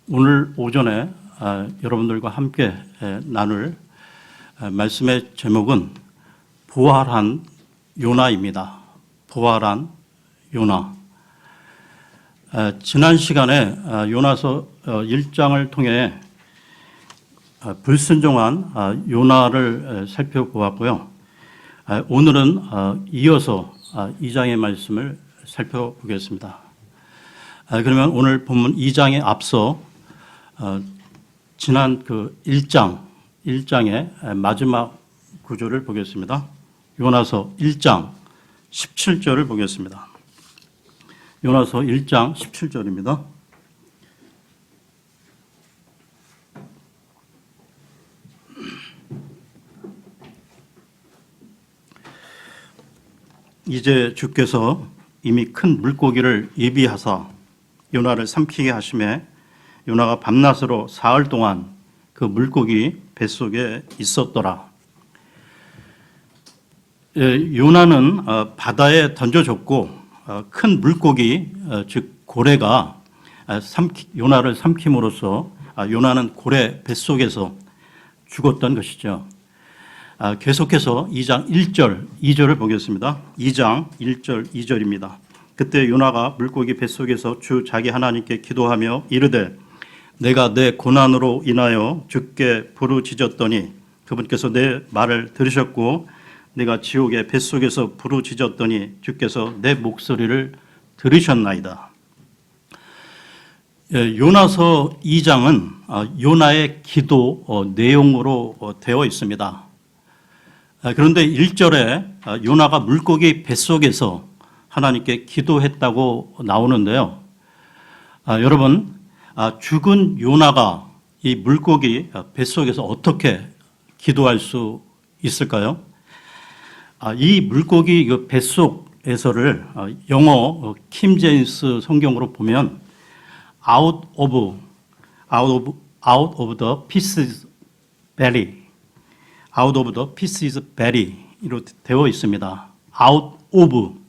오늘 오전에 여러분들과 함께 나눌 말씀의 제목은 부활한 요나입니다. 부활한 요나. 지난 시간에 요나서 1장을 통해 불순종한 요나를 살펴보았고요. 오늘은 이어서 2장의 말씀을 살펴보겠습니다. 그러면 오늘 본문 2장에 앞서 지난 그 1장의 마지막 구절을 보겠습니다. 요나서 1장 17절을 보겠습니다. 요나서 1장 17절입니다. 이제 주께서 이미 큰 물고기를 예비하사 요나를 삼키게 하심에 요나가 밤낮으로 사흘 동안 그 물고기 뱃속에 있었더라. 요나는 바다에 던져졌고 큰 물고기 즉 고래가 요나를 삼킴으로써 요나는 고래 뱃속에서 죽었던 것이죠. 계속해서 2장 1절 2절을 보겠습니다. 2장 1절 2절입니다. 그때 요나가 물고기 뱃속에서 주 자기 하나님께 기도하며 이르되 내가 내 고난으로 인하여 주께 부르짖었더니 그분께서 내 말을 들으셨고 내가 지옥의 뱃속에서 부르짖었더니 주께서 내 목소리를 들으셨나이다. 요나서 2장은 요나의 기도 내용으로 되어 있습니다. 그런데 1절에 요나가 물고기 뱃속에서 하나님께 기도했다고 나오는데요. 여러분, 죽은 요나가 이 물고기 뱃속에서 어떻게 기도할 수 있을까요? 이 물고기 뱃속에서를 영어 킹 제임스 성경으로 보면 out of the pieces belly, out of the pieces belly로 되어 있습니다. out of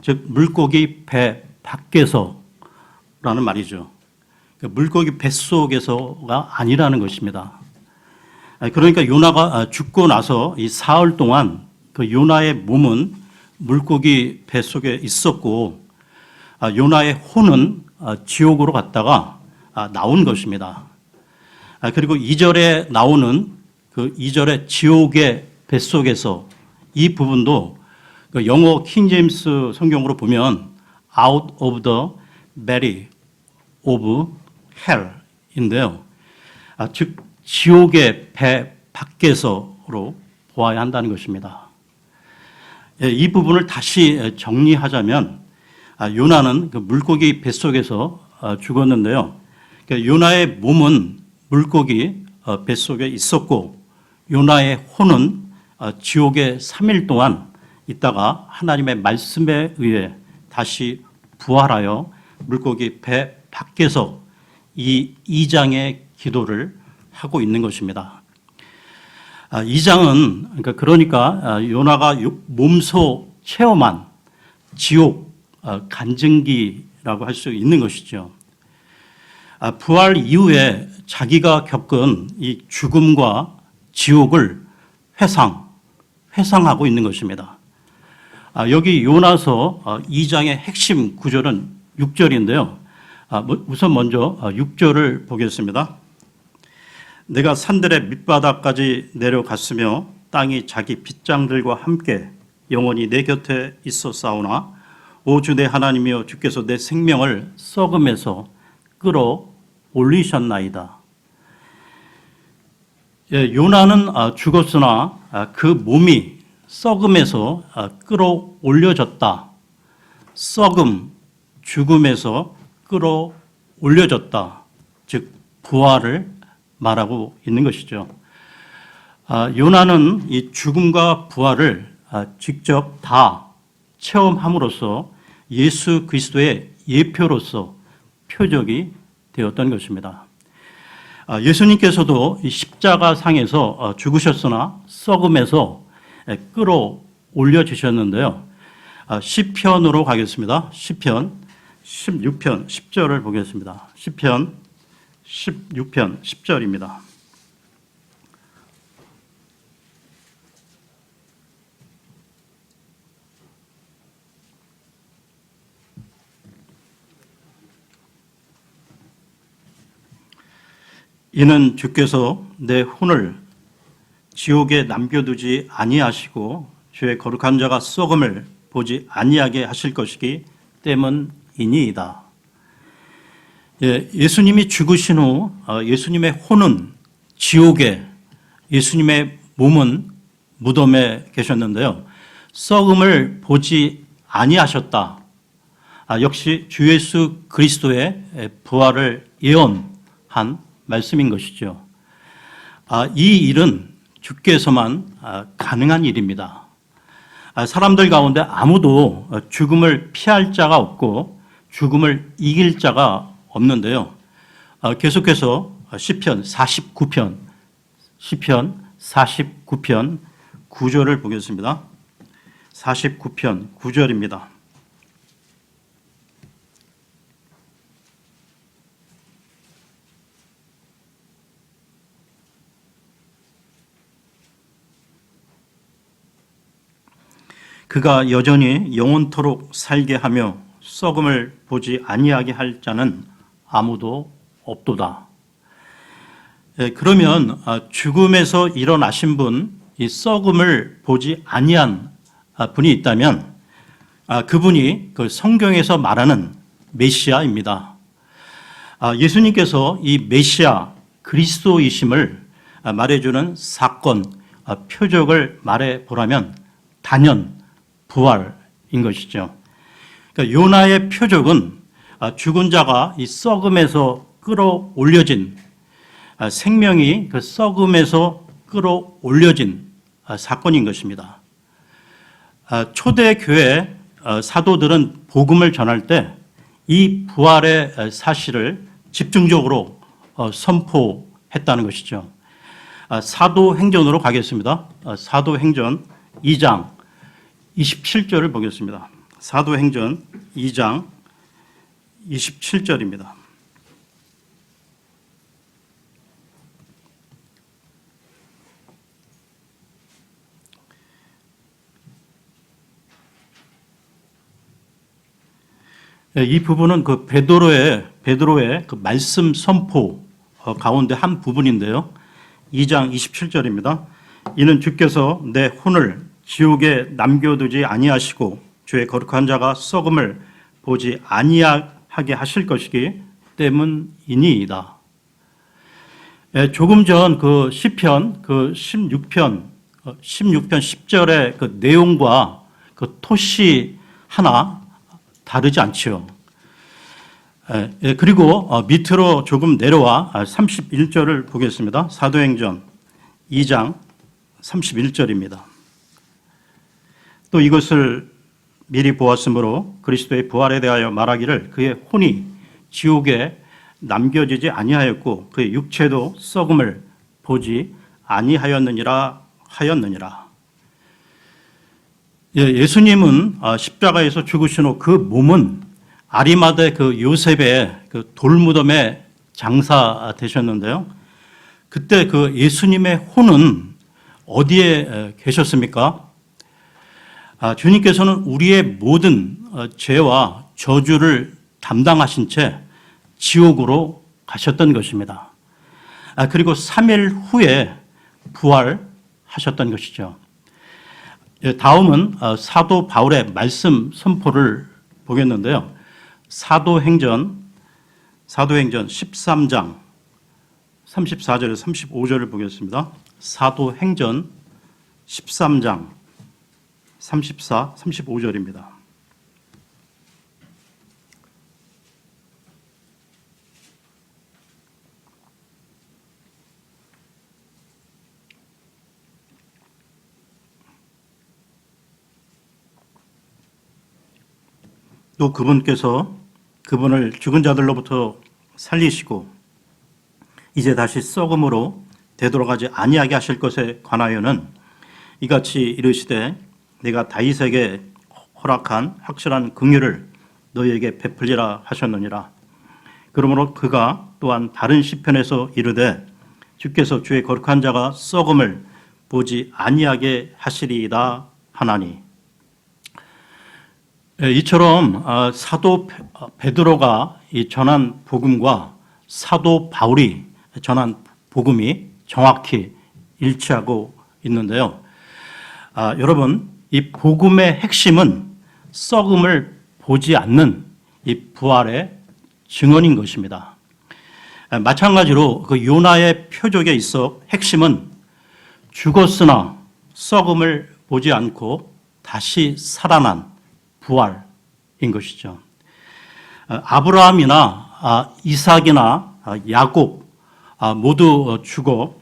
즉 물고기 배 밖에서라는 말이죠. 물고기 뱃속에서가 아니라는 것입니다. 그러니까 요나가 죽고 나서 이 사흘 동안 그 요나의 몸은 물고기 뱃속에 있었고 요나의 혼은 지옥으로 갔다가 나온 것입니다. 그리고 2절에 나오는 그 2절의 지옥의 뱃속에서 이 부분도 그 영어 킹 제임스 성경으로 보면 out of the belly of hell인데요. 즉 지옥의 배 밖에서로 보아야 한다는 것입니다. 이 부분을 다시 정리하자면 요나는 그 물고기 뱃속에서 죽었는데요. 요나의 몸은 물고기 뱃속에 있었고 요나의 혼은 지옥에 3일 동안 있다가 하나님의 말씀에 의해 다시 부활하여 물고기 배 밖에서 이 2장의 기도를 하고 있는 것입니다. 2장은 그러니까 요나가 몸소 체험한 지옥 간증기라고 할 수 있는 것이죠. 부활 이후에 자기가 겪은 이 죽음과 지옥을 회상하고 있는 것입니다. 여기 요나서 2장의 핵심 구절은 6절인데요. 우선 먼저 6절을 보겠습니다. 내가 산들의 밑바닥까지 내려갔으며 땅이 자기 빗장들과 함께 영원히 내 곁에 있었사오나 오 주 내 하나님이여 주께서 내 생명을 썩음에서 끌어올리셨나이다. 요나는 죽었으나 그 몸이 썩음에서 끌어올려졌다. 썩음, 죽음에서 끌어올려졌다. 즉 부활을 말하고 있는 것이죠. 요나는 이 죽음과 부활을 직접 다 체험함으로써 예수 그리스도의 예표로서 표적이 되었던 것입니다. 예수님께서도 이 십자가 상에서 죽으셨으나 썩음에서 끌어올려 주셨는데요. 시편으로 가겠습니다. 시편 16편 10절을 보겠습니다. 시편 16편 10절입니다. 이는 주께서 내 혼을 지옥에 남겨두지 아니하시고 주의 거룩한 자가 썩음을 보지 아니하게 하실 것이기 때문이니이다. 예수님이 죽으신 후 예수님의 혼은 지옥에, 예수님의 몸은 무덤에 계셨는데요. 썩음을 보지 아니하셨다. 역시 주 예수 그리스도의 부활을 예언한 말씀인 것이죠. 이 일은 주께서만 가능한 일입니다. 사람들 가운데 아무도 죽음을 피할 자가 없고 죽음을 이길 자가 없는데요. 계속해서 시편 49편 9절을 보겠습니다. 49편 9절입니다. 그가 여전히 영원토록 살게 하며 썩음을 보지 아니하게 할 자는 아무도 없도다. 그러면 죽음에서 일어나신 분, 이 썩음을 보지 아니한 분이 있다면 그분이 그 성경에서 말하는 메시아입니다. 예수님께서 이 메시아 그리스도이심을 말해주는 사건, 표적을 말해보라면 단연 부활인 것이죠. 그러니까 요나의 표적은 죽은 자가 이 썩음에서 끌어올려진 생명이 그 썩음에서 끌어올려진 사건인 것입니다. 초대 교회 사도들은 복음을 전할 때 이 부활의 사실을 집중적으로 선포했다는 것이죠. 사도행전으로 가겠습니다. 사도행전 2장 27절을 보겠습니다. 사도행전 2장 27절입니다. 이 부분은 그 베드로의 그 말씀 선포 가운데 한 부분인데요. 2장 27절입니다. 이는 주께서 내 혼을 지옥에 남겨두지 아니하시고 주의 거룩한 자가 썩음을 보지 아니하게 하실 것이기 때문이니이다. 조금 전 그 시편 그 16편 10절의 그 내용과 그 토시 하나 다르지 않지요. 그리고 밑으로 조금 내려와 31절을 보겠습니다. 사도행전 2장 31절입니다. 또 이것을 미리 보았으므로 그리스도의 부활에 대하여 말하기를 그의 혼이 지옥에 남겨지지 아니하였고 그의 육체도 썩음을 보지 아니하였느니라 하였느니라. 예수님은 십자가에서 죽으신 후 그 몸은 아리마대 그 요셉의 그 돌무덤에 장사되셨는데요. 그때 그 예수님의 혼은 어디에 계셨습니까? 주님께서는 우리의 모든 죄와 저주를 담당하신 채 지옥으로 가셨던 것입니다. 그리고 3일 후에 부활하셨던 것이죠. 다음은 사도 바울의 말씀 선포를 보겠는데요. 사도행전 13장 34절에서 35절을 보겠습니다. 사도행전 13장 34, 35절입니다. 또 그분께서 그분을 죽은 자들로부터 살리시고 이제 다시 썩음으로 되돌아가지 아니하게 하실 것에 관하여는 이같이 이르시되 내가 다윗에게 허락한 확실한 긍휼을 너희에게 베풀리라 하셨느니라. 그러므로 그가 또한 다른 시편에서 이르되 주께서 주의 거룩한 자가 썩음을 보지 아니하게 하시리이다 하나니. 이처럼 사도 베드로가 전한 복음과 사도 바울이 전한 복음이 정확히 일치하고 있는데요. 여러분, 이 복음의 핵심은 썩음을 보지 않는 이 부활의 증언인 것입니다. 마찬가지로 그 요나의 표적에 있어 핵심은 죽었으나 썩음을 보지 않고 다시 살아난 부활인 것이죠. 아브라함이나 이삭이나 야곱 모두 죽어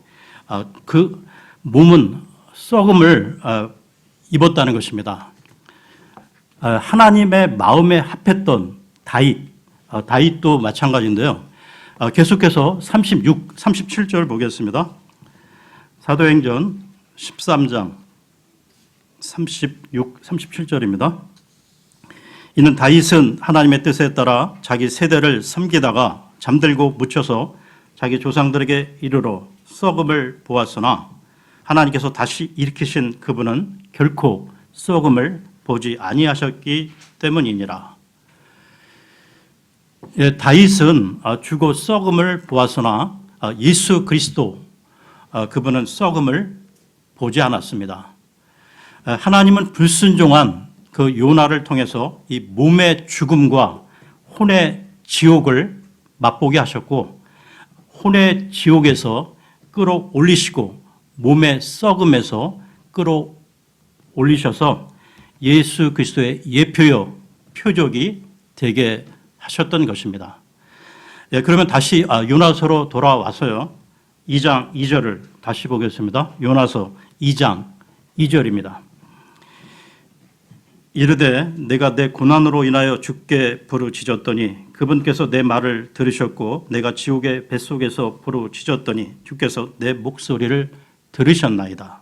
그 몸은 썩음을 입었다는 것입니다. 하나님의 마음에 합했던 다윗도 마찬가지인데요. 계속해서 37절 보겠습니다. 사도행전 13장 37절입니다. 이는 다윗은 하나님의 뜻에 따라 자기 세대를 섬기다가 잠들고 묻혀서 자기 조상들에게 이르러 썩음을 보았으나 하나님께서 다시 일으키신 그분은 결코 썩음을 보지 아니하셨기 때문이니라. 다윗은 죽어 썩음을 보았으나 예수 그리스도 그분은 썩음을 보지 않았습니다. 하나님은 불순종한 그 요나를 통해서 이 몸의 죽음과 혼의 지옥을 맛보게 하셨고 혼의 지옥에서 끌어올리시고 몸의 썩음에서 끌어올리셔서 예수 그리스도의 예표요 표적이 되게 하셨던 것입니다. 그러면 다시 요나서로 돌아와서요. 2장 2절을 다시 보겠습니다. 요나서 2장 2절입니다. 이르되 내가 내 고난으로 인하여 주께 부르짖었더니 그분께서 내 말을 들으셨고 내가 지옥의 뱃속에서 부르짖었더니 주께서 내 목소리를 들으셨나이다.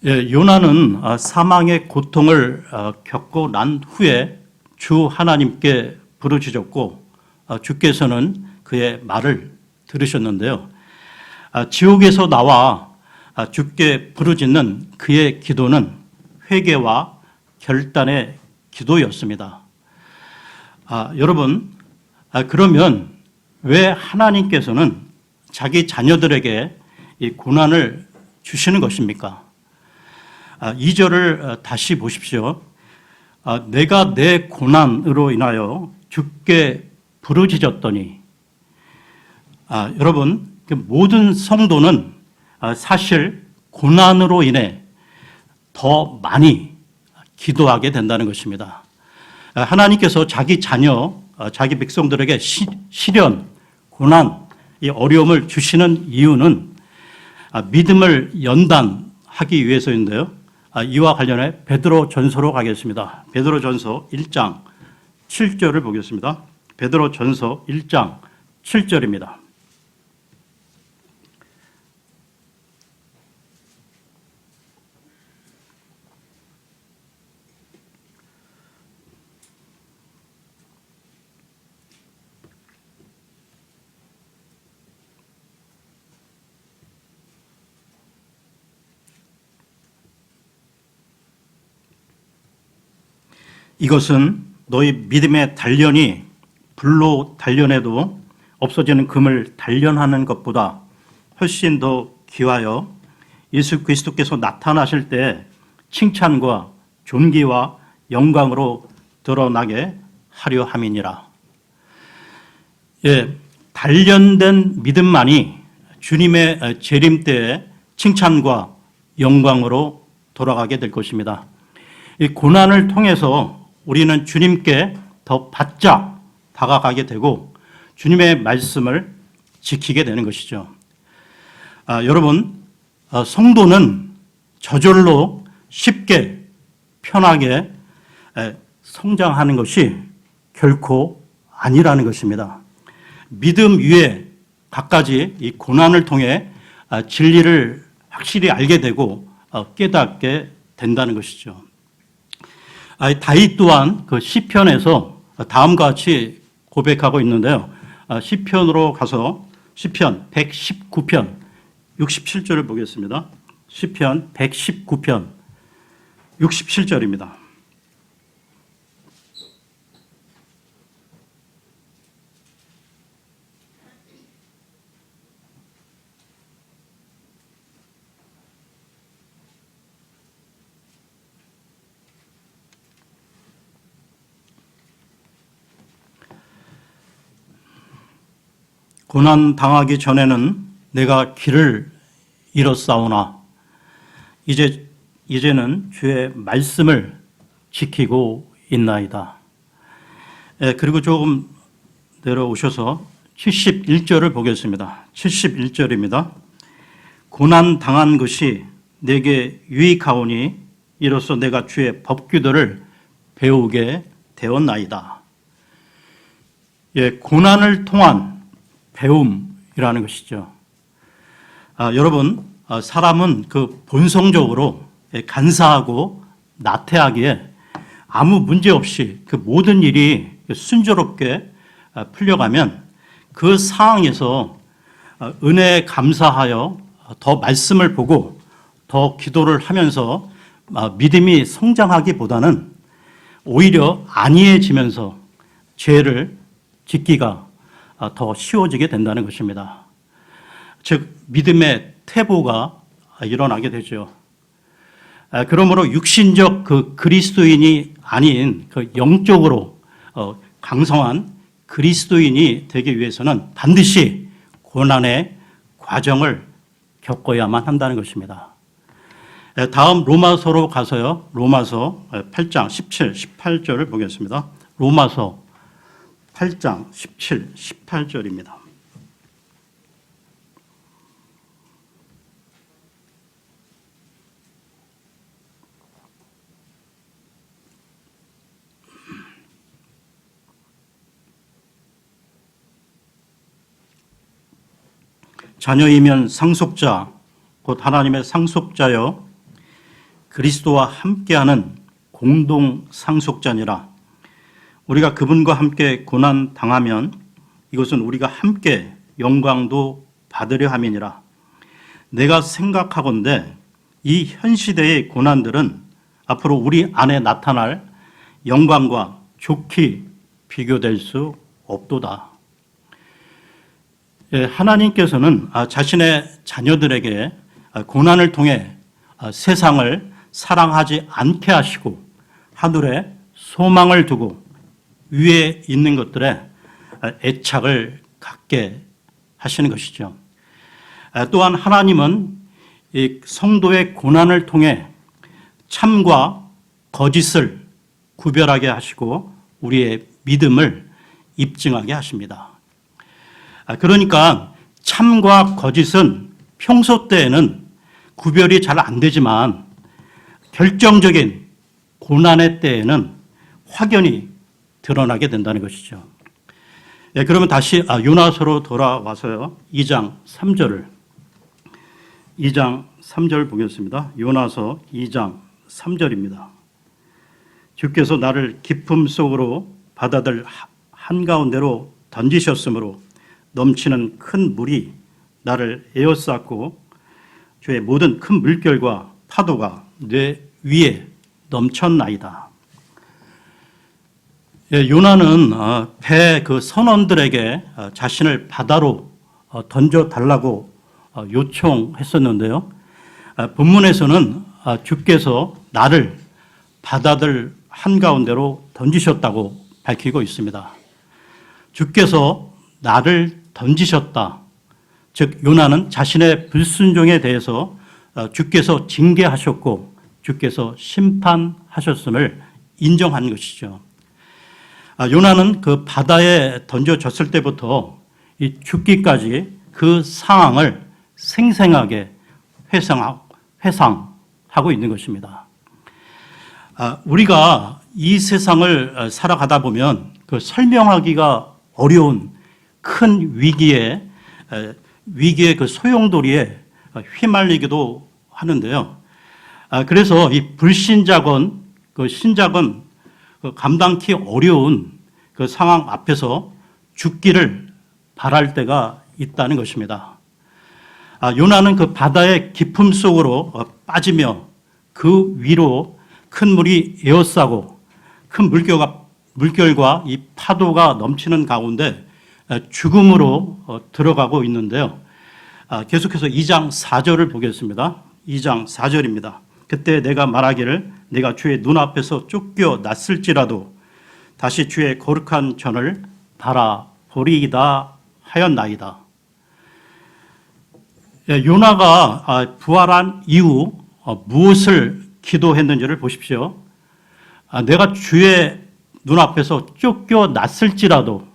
요나는 사망의 고통을 겪고 난 후에 주 하나님께 부르짖었고 주께서는 그의 말을 들으셨는데요. 지옥에서 나와 주께 부르짖는 그의 기도는 회개와 결단의 기도였습니다. 여러분, 그러면 왜 하나님께서는 자기 자녀들에게 이 고난을 주시는 것입니까? 2절을 다시 보십시오. 내가 내 고난으로 인하여 주께 부르짖었더니 여러분, 모든 성도는 사실 고난으로 인해 더 많이 기도하게 된다는 것입니다. 하나님께서 자기 자녀, 자기 백성들에게 시련, 고난, 이 어려움을 주시는 이유는 믿음을 연단하기 위해서인데요. 이와 관련해 베드로 전서로 가겠습니다. 베드로 전서 1장 7절을 보겠습니다. 베드로 전서 1장 7절입니다. 이것은 너희 믿음의 단련이 불로 단련해도 없어지는 금을 단련하는 것보다 훨씬 더 귀하여 예수 그리스도께서 나타나실 때 칭찬과 존귀와 영광으로 드러나게 하려 함이니라. 단련된 믿음만이 주님의 재림 때에 칭찬과 영광으로 돌아가게 될 것입니다. 이 고난을 통해서 우리는 주님께 더 바짝 다가가게 되고 주님의 말씀을 지키게 되는 것이죠. 여러분, 성도는 저절로 쉽게 편하게 성장하는 것이 결코 아니라는 것입니다. 믿음 위에 갖가지 이 고난을 통해 진리를 확실히 알게 되고 깨닫게 된다는 것이죠. 다윗 또한 그 시편에서 다음과 같이 고백하고 있는데요. 시편으로 가서 시편 119편 67절을 보겠습니다. 시편 119편 67절입니다. 고난 당하기 전에는 내가 길을 잃었사오나 이제는 주의 말씀을 지키고 있나이다. 그리고 조금 내려오셔서 71절을 보겠습니다. 71절입니다. 고난 당한 것이 내게 유익하오니 이로써 내가 주의 법규들을 배우게 되었나이다. 고난을 통한 배움이라는 것이죠. 여러분, 사람은 그 본성적으로 간사하고 나태하기에 아무 문제 없이 그 모든 일이 순조롭게 풀려가면 그 상황에서 은혜에 감사하여 더 말씀을 보고 더 기도를 하면서 믿음이 성장하기보다는 오히려 안이해지면서 죄를 짓기가 더 쉬워지게 된다는 것입니다. 즉 믿음의 퇴보가 일어나게 되죠. 그러므로 육신적 그 그리스도인이 아닌 그 영적으로 강성한 그리스도인이 되기 위해서는 반드시 고난의 과정을 겪어야만 한다는 것입니다. 다음 로마서로 가서요. 로마서 8장 17, 18절을 보겠습니다. 로마서 8장 17, 18절입니다. 자녀이면 상속자, 곧 하나님의 상속자여 그리스도와 함께하는 공동 상속자니라. 우리가 그분과 함께 고난 당하면 이것은 우리가 함께 영광도 받으려 함이니라. 내가 생각하건대 이 현 시대의 고난들은 앞으로 우리 안에 나타날 영광과 좋게 비교될 수 없도다. 하나님께서는 자신의 자녀들에게 고난을 통해 세상을 사랑하지 않게 하시고 하늘에 소망을 두고 위에 있는 것들에 애착을 갖게 하시는 것이죠. 또한 하나님은 이 성도의 고난을 통해 참과 거짓을 구별하게 하시고 우리의 믿음을 입증하게 하십니다. 그러니까 참과 거짓은 평소 때에는 구별이 잘 안 되지만 결정적인 고난의 때에는 확연히 드러나게 된다는 것이죠. 그러면 다시 요나서로 돌아와서요. 2장 3절 보겠습니다. 요나서 2장 3절입니다. 주께서 나를 깊음 속으로 바다들 한가운데로 던지셨으므로 넘치는 큰 물이 나를 에워쌌고 주의 모든 큰 물결과 파도가 내 위에 넘쳤나이다. 요나는 배 그 선원들에게 자신을 바다로 던져달라고 요청했었는데요. 본문에서는 주께서 나를 바다들 한가운데로 던지셨다고 밝히고 있습니다. 주께서 나를 던지셨다. 즉 요나는 자신의 불순종에 대해서 주께서 징계하셨고 주께서 심판하셨음을 인정한 것이죠. 요나는 그 바다에 던져졌을 때부터 이 죽기까지 그 상황을 생생하게 회상하고 있는 것입니다. 우리가 이 세상을 살아가다 보면 그 설명하기가 어려운 큰 위기의 그 소용돌이에 휘말리기도 하는데요. 그래서 이 불신자건 그 신자건 그 감당키 어려운 그 상황 앞에서 죽기를 바랄 때가 있다는 것입니다. 요나는 그 바다의 깊음 속으로 빠지며 그 위로 큰 물이 에워싸고 큰 물결과 이 파도가 넘치는 가운데 죽음으로 들어가고 있는데요. 계속해서 2장 4절을 보겠습니다. 2장 4절입니다. 그때 내가 말하기를 내가 주의 눈앞에서 쫓겨났을지라도 다시 주의 거룩한 전을 바라보리이다 하였나이다. 요나가 부활한 이후 무엇을 기도했는지를 보십시오. 내가 주의 눈앞에서 쫓겨났을지라도,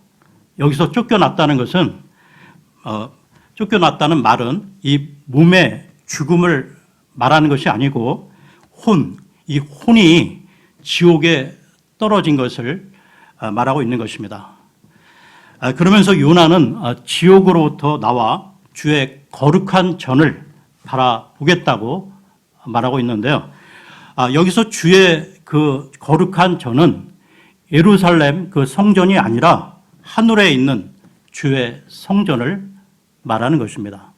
여기서 쫓겨났다는 것은 쫓겨났다는 말은 이 몸의 죽음을 말하는 것이 아니고 이 혼이 지옥에 떨어진 것을 말하고 있는 것입니다. 그러면서 요나는 지옥으로부터 나와 주의 거룩한 전을 바라보겠다고 말하고 있는데요. 여기서 주의 그 거룩한 전은 예루살렘 그 성전이 아니라 하늘에 있는 주의 성전을 말하는 것입니다.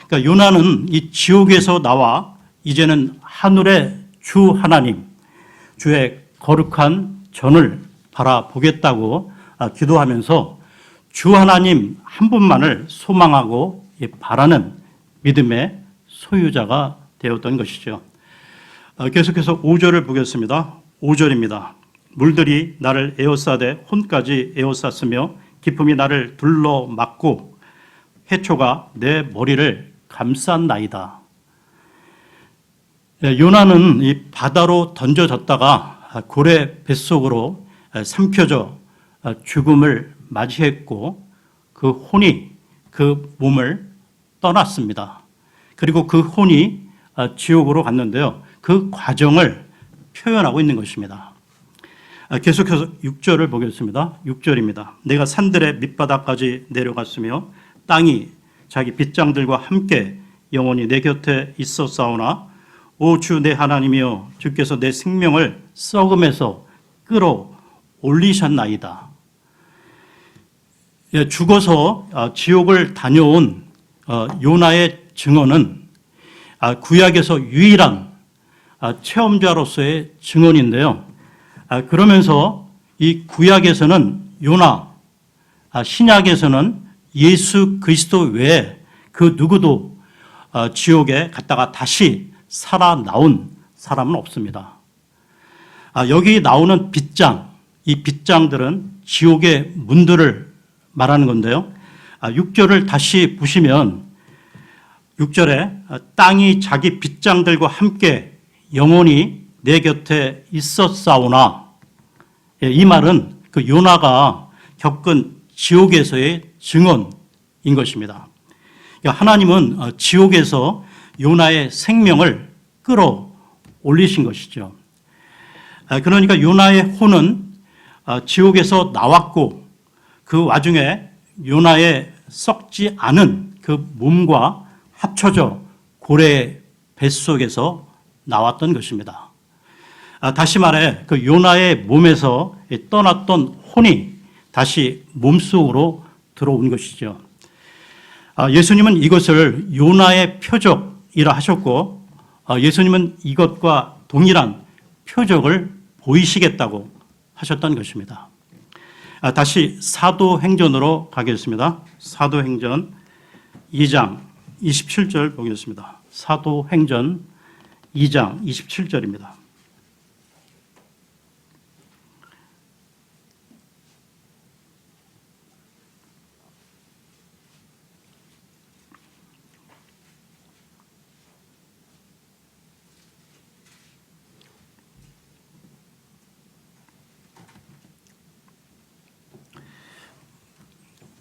그러니까 요나는 이 지옥에서 나와 이제는 하늘의 주 하나님, 주의 거룩한 전을 바라보겠다고 기도하면서 주 하나님 한 분만을 소망하고 바라는 믿음의 소유자가 되었던 것이죠. 계속해서 5절을 보겠습니다. 5절입니다. 물들이 나를 에워싸되 혼까지 에워쌌으며 기품이 나를 둘러막고 해초가 내 머리를 감쌌나이다. 요나는 이 바다로 던져졌다가 고래 뱃속으로 삼켜져 죽음을 맞이했고 그 혼이 그 몸을 떠났습니다. 그리고 그 혼이 지옥으로 갔는데요. 그 과정을 표현하고 있는 것입니다. 계속해서 6절을 보겠습니다. 6절입니다. 내가 산들의 밑바닥까지 내려갔으며 땅이 자기 빗장들과 함께 영원히 내 곁에 있었사오나 오 주 내 하나님이여 주께서 내 생명을 썩음에서 끌어올리셨나이다. 죽어서 지옥을 다녀온 요나의 증언은 구약에서 유일한 체험자로서의 증언인데요. 그러면서 이 구약에서는 요나, 신약에서는 예수 그리스도 외에 그 누구도 지옥에 갔다가 다시 살아나온 사람은 없습니다. 여기 나오는 빗장, 이 빗장들은 지옥의 문들을 말하는 건데요. 6절을 다시 보시면 6절에 땅이 자기 빗장들과 함께 영원히 내 곁에 있었사오나, 이 말은 그 요나가 겪은 지옥에서의 증언인 것입니다. 하나님은 지옥에서 요나의 생명을 끌어올리신 것이죠. 그러니까 요나의 혼은 지옥에서 나왔고 그 와중에 요나의 썩지 않은 그 몸과 합쳐져 고래의 뱃속에서 나왔던 것입니다. 다시 말해 그 요나의 몸에서 떠났던 혼이 다시 몸속으로 들어온 것이죠. 예수님은 이것을 요나의 표적이라 하셨고 예수님은 이것과 동일한 표적을 보이시겠다고 하셨던 것입니다. 다시 사도행전으로 가겠습니다. 사도행전 2장 27절 보겠습니다. 사도행전 2장 27절입니다.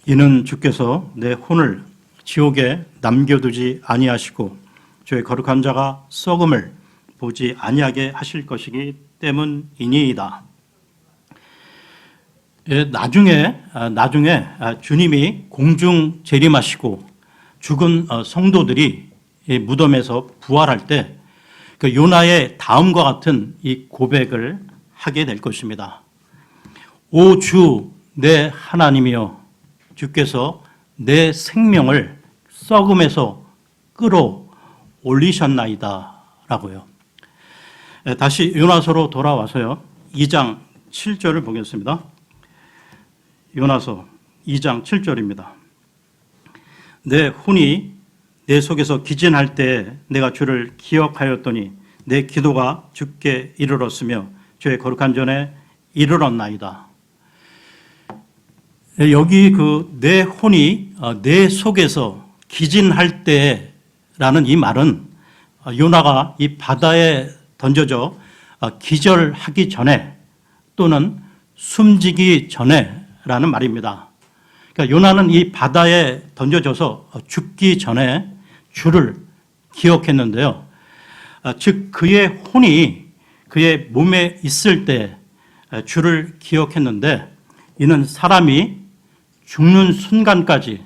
이는 주께서 내 혼을 지옥에 남겨두지 아니하시고 주의 거룩한 자가 썩음을 보지 아니하게 하실 것이기 때문이니이다. 나중에 주님이 공중 재림하시고 죽은 성도들이 무덤에서 부활할 때 그 요나의 다음과 같은 이 고백을 하게 될 것입니다. 오 주 내 하나님이여, 주께서 내 생명을 썩음에서 끌어올리셨나이다 라고요. 다시 요나서로 돌아와서요, 2장 7절을 보겠습니다. 요나서 2장 7절입니다. 내 혼이 내 속에서 기진할 때 내가 주를 기억하였더니 내 기도가 주께 이르렀으며 주의 거룩한 전에 이르렀나이다. 여기 그 내 혼이 내 속에서 기진할 때라는 이 말은 요나가 이 바다에 던져져 기절하기 전에 또는 숨지기 전에라는 말입니다. 그러니까 요나는 이 바다에 던져져서 죽기 전에 주를 기억했는데요. 즉 그의 혼이 그의 몸에 있을 때 주를 기억했는데, 이는 사람이 죽는 순간까지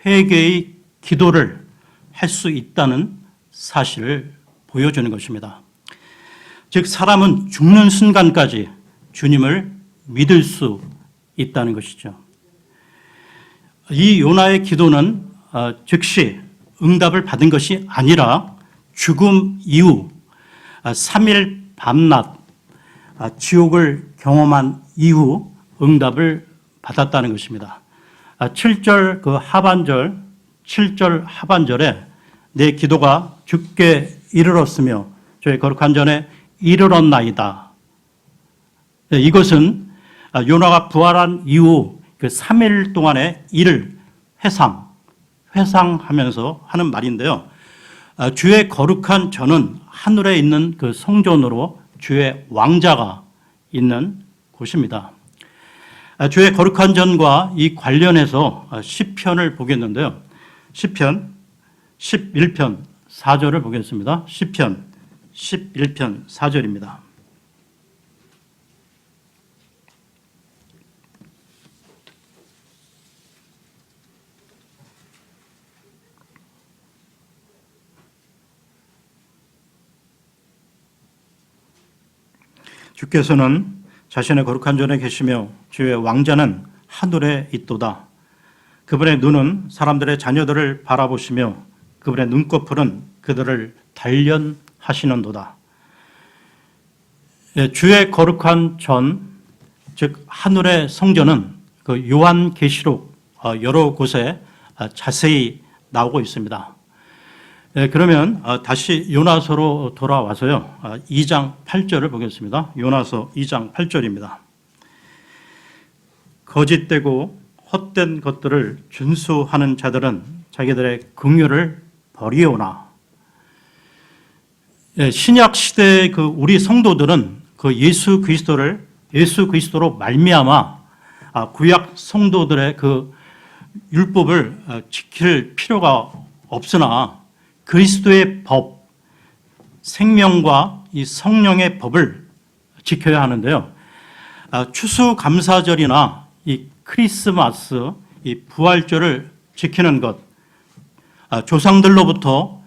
회개의 기도를 할 수 있다는 사실을 보여주는 것입니다. 즉 사람은 죽는 순간까지 주님을 믿을 수 있다는 것이죠. 이 요나의 기도는 즉시 응답을 받은 것이 아니라 죽음 이후 3일 밤낮 지옥을 경험한 이후 응답을 받았다는 것입니다. 7절 그 하반절, 7절 하반절에 내 기도가 주께 이르렀으며 주의 거룩한 전에 이르렀나이다. 이것은 요나가 부활한 이후 그 3일 동안의 일을 회상하면서 하는 말인데요. 주의 거룩한 전은 하늘에 있는 그 성전으로 주의 왕자가 있는 곳입니다. 주의 거룩한 전과 이 관련해서 시편을 보겠는데요. 시편 11편 4절을 보겠습니다. 시편 11편 4절입니다. 주께서는 자신의 거룩한 전에 계시며 주의 왕자는 하늘에 있도다. 그분의 눈은 사람들의 자녀들을 바라보시며 그분의 눈꺼풀은 그들을 단련하시는도다. 주의 거룩한 전, 즉 하늘의 성전은 그 요한계시록 여러 곳에 자세히 나오고 있습니다. 그러면 다시 요나서로 돌아와서요, 2장 8절을 보겠습니다. 요나서 2장 8절입니다. 거짓되고 헛된 것들을 준수하는 자들은 자기들의 긍휼을 버리오나. 신약 시대의 그 우리 성도들은 그 예수 그리스도로 말미암아 구약 성도들의 그 율법을 지킬 필요가 없으나 그리스도의 법, 생명과 이 성령의 법을 지켜야 하는데요. 추수감사절이나 이 크리스마스, 이 부활절을 지키는 것, 조상들로부터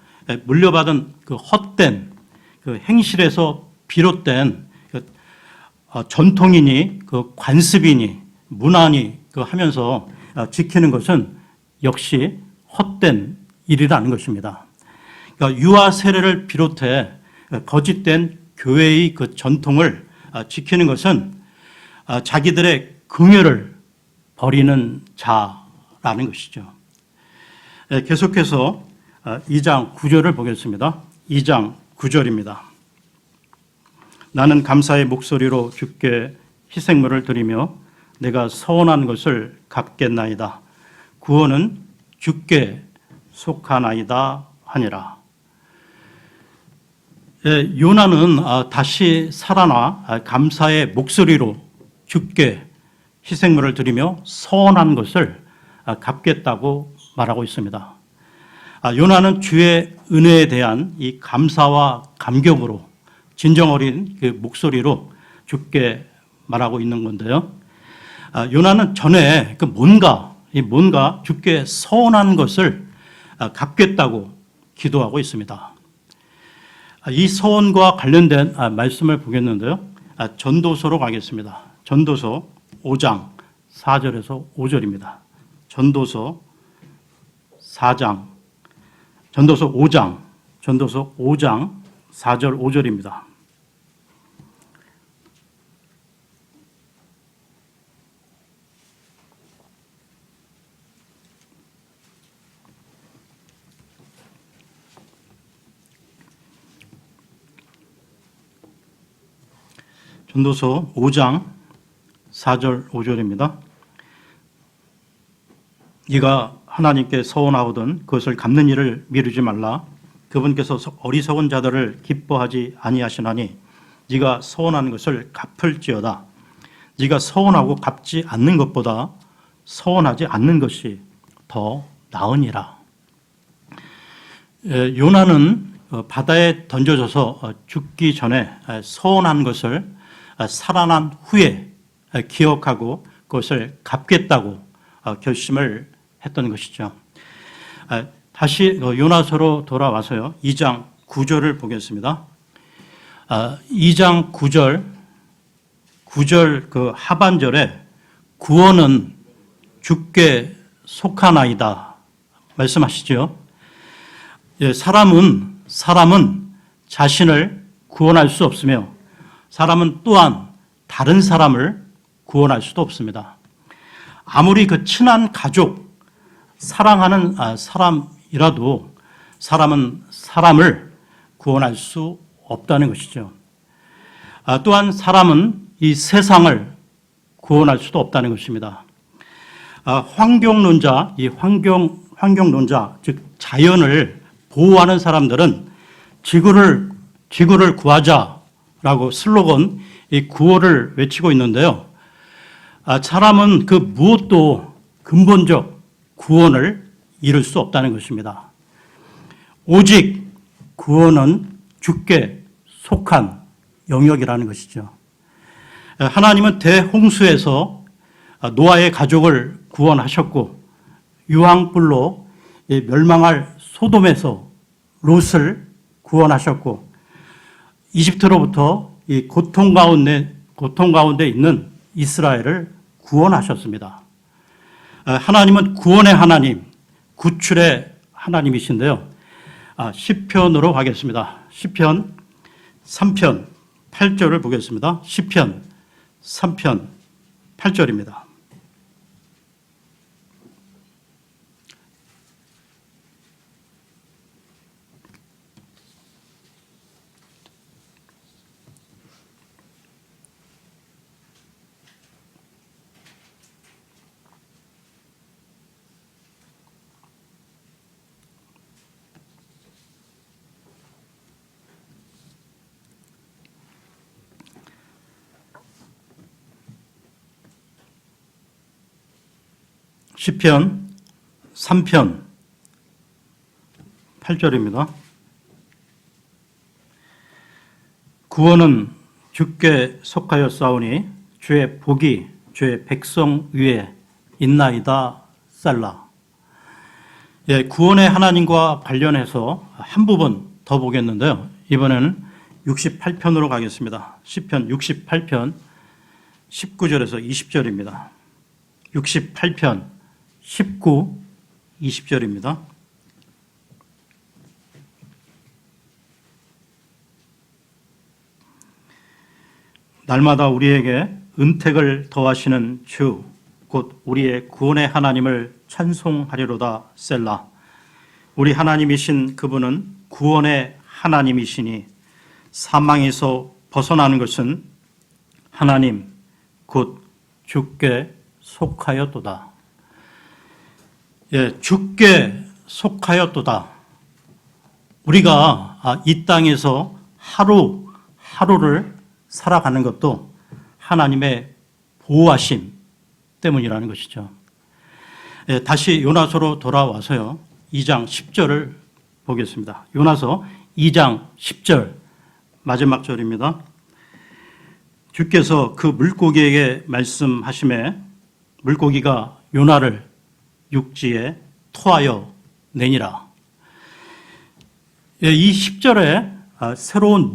물려받은 그 헛된 그 행실에서 비롯된 그 전통이니 그 관습이니 문화니 그 하면서 지키는 것은 역시 헛된 일이라는 것입니다. 그러니까 유아 세례를 비롯해 거짓된 교회의 그 전통을 지키는 것은 자기들의 긍휼을 버리는 자라는 것이죠. 계속해서 2장 9절을 보겠습니다. 2장 9절입니다. 나는 감사의 목소리로 주께 희생물을 드리며 내가 서원한 것을 갚겠나이다. 구원은 주께 속하나이다 하니라. 요나는 다시 살아나 감사의 목소리로 주께 희생물을 드리며 서원한 것을 갚겠다고 말하고 있습니다. 요나는 주의 은혜에 대한 이 감사와 감격으로 진정 어린 그 목소리로 주께 말하고 있는 건데요. 요나는 전에 그 뭔가 주께 서원한 것을 갚겠다고 기도하고 있습니다. 이 서원과 관련된 말씀을 보겠는데요. 전도서로 가겠습니다. 전도서 5장 4절에서 5절입니다. 전도서 4장, 전도서 5장 4절 5절입니다. 전도서 5장 4절 5절입니다. 네가 하나님께 서원하거든 그것을 갚는 일을 미루지 말라. 그분께서 어리석은 자들을 기뻐하지 아니하시나니 네가 서원하는 것을 갚을지어다. 네가 서원하고 갚지 않는 것보다 서원하지 않는 것이 더 나으니라. 요나는 바다에 던져져서 죽기 전에 서원한 것을 살아난 후에 기억하고 그것을 갚겠다고 결심을 했던 것이죠. 다시 요나서로 돌아와서요. 2장 9절을 보겠습니다. 2장 9절 그 하반절에 구원은 주께 속하나이다 말씀하시죠. 사람은 자신을 구원할 수 없으며 사람은 또한 다른 사람을 구원할 수도 없습니다. 아무리 그 친한 가족, 사랑하는 사람이라도 사람은 사람을 구원할 수 없다는 것이죠. 또한 사람은 이 세상을 구원할 수도 없다는 것입니다. 환경론자, 즉 자연을 보호하는 사람들은 지구를 구하자라고 슬로건 이 구호를 외치고 있는데요. 사람은 그 무엇도 근본적 구원을 이룰 수 없다는 것입니다. 오직 구원은 주께 속한 영역이라는 것이죠. 하나님은 대홍수에서 노아의 가족을 구원하셨고 유황불로 멸망할 소돔에서 롯을 구원하셨고 이집트로부터 이 고통 가운데 있는 이스라엘을 구원하셨습니다. 하나님은 구원의 하나님, 구출의 하나님이신데요. 시편으로 가겠습니다. 시편 3편 8절을 보겠습니다. 시편 3편 8절입니다. 시편 3편 8절입니다. 구원은 주께 속하여 싸우니 주의 복이 주의 백성 위에 있나이다 셀라. 구원의 하나님과 관련해서 한 부분 더 보겠는데요. 이번에는 68편으로 가겠습니다. 시편 68편 19절에서 20절입니다. 68편 19, 20절입니다. 날마다 우리에게 은택을 더하시는 주, 곧 우리의 구원의 하나님을 찬송하리로다 셀라. 우리 하나님이신 그분은 구원의 하나님이시니 사망에서 벗어나는 것은 하나님, 곧 주께 속하였도다. 주께 속하였도다. 우리가 이 땅에서 하루하루를 살아가는 것도 하나님의 보호하심 때문이라는 것이죠. 다시 요나서로 돌아와서요. 2장 10절을 보겠습니다. 요나서 2장 10절 마지막 절입니다. 주께서 그 물고기에게 말씀하시매 물고기가 요나를 육지에 토하여 내니라. 이 10절에 새로운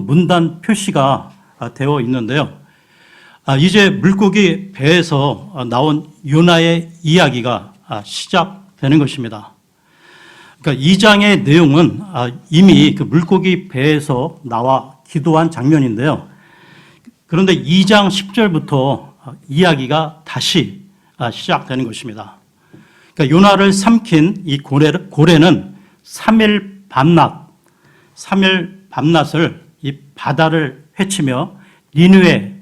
문단 표시가 되어 있는데요. 이제 물고기 배에서 나온 요나의 이야기가 시작되는 것입니다. 그러니까 2장의 내용은 이미 그 물고기 배에서 나와 기도한 장면인데요. 그런데 2장 10절부터 이야기가 다시 시작되는 것입니다. 그러니까 요나를 삼킨 이 고래는 3일 밤낮을 이 바다를 헤치며 니느웨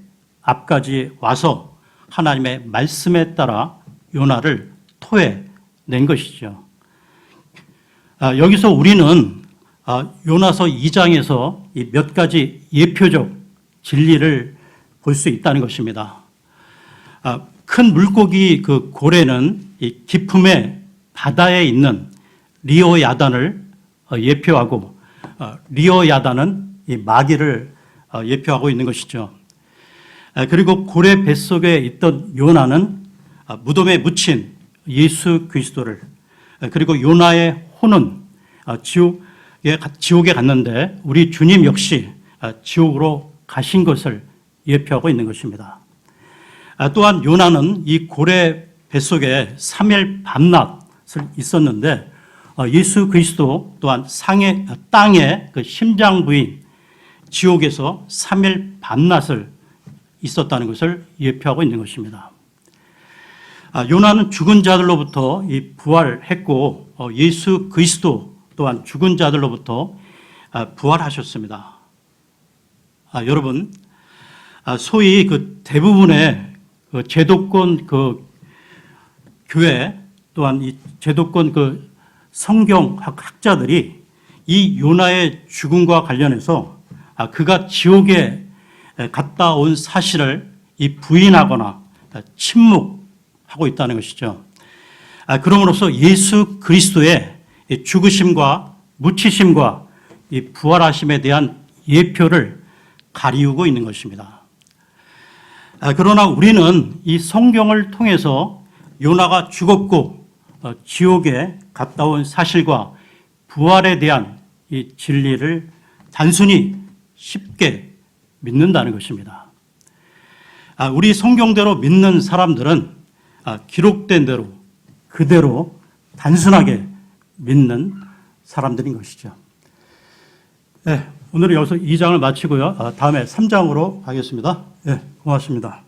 앞까지 와서 하나님의 말씀에 따라 요나를 토해낸 것이죠. 여기서 우리는 요나서 2장에서 이 몇 가지 예표적 진리를 볼 수 있다는 것입니다. 큰 물고기 그 고래는 이 깊음의 바다에 있는 리오야단을 예표하고 리오야단은 이 마귀를 예표하고 있는 것이죠. 그리고 고래 뱃속에 있던 요나는 무덤에 묻힌 예수 그리스도를, 그리고 요나의 혼은 지옥에 갔는데 우리 주님 역시 지옥으로 가신 것을 예표하고 있는 것입니다. 또한 요나는 이 고래 뱃속에 3일 밤낮을 있었는데 예수 그리스도 또한 땅의 그 심장 부인 지옥에서 3일 밤낮을 있었다는 것을 예표하고 있는 것입니다. 요나는 죽은 자들로부터 부활했고 예수 그리스도 또한 죽은 자들로부터 부활하셨습니다. 여러분, 소위 그 대부분의 그 제도권 그 교회 또한 이 제도권 그 성경학자들이 이 요나의 죽음과 관련해서 그가 지옥에 갔다 온 사실을 부인하거나 침묵하고 있다는 것이죠. 그럼으로써 예수 그리스도의 죽으심과 묻히심과 부활하심에 대한 예표를 가리우고 있는 것입니다. 그러나 우리는 이 성경을 통해서 요나가 죽었고 지옥에 갔다 온 사실과 부활에 대한 이 진리를 단순히 쉽게 믿는다는 것입니다. 우리 성경대로 믿는 사람들은 기록된 대로 그대로 단순하게 믿는 사람들인 것이죠. 네, 오늘은 여기서 2장을 마치고요. 다음에 3장으로 가겠습니다. 네, 고맙습니다.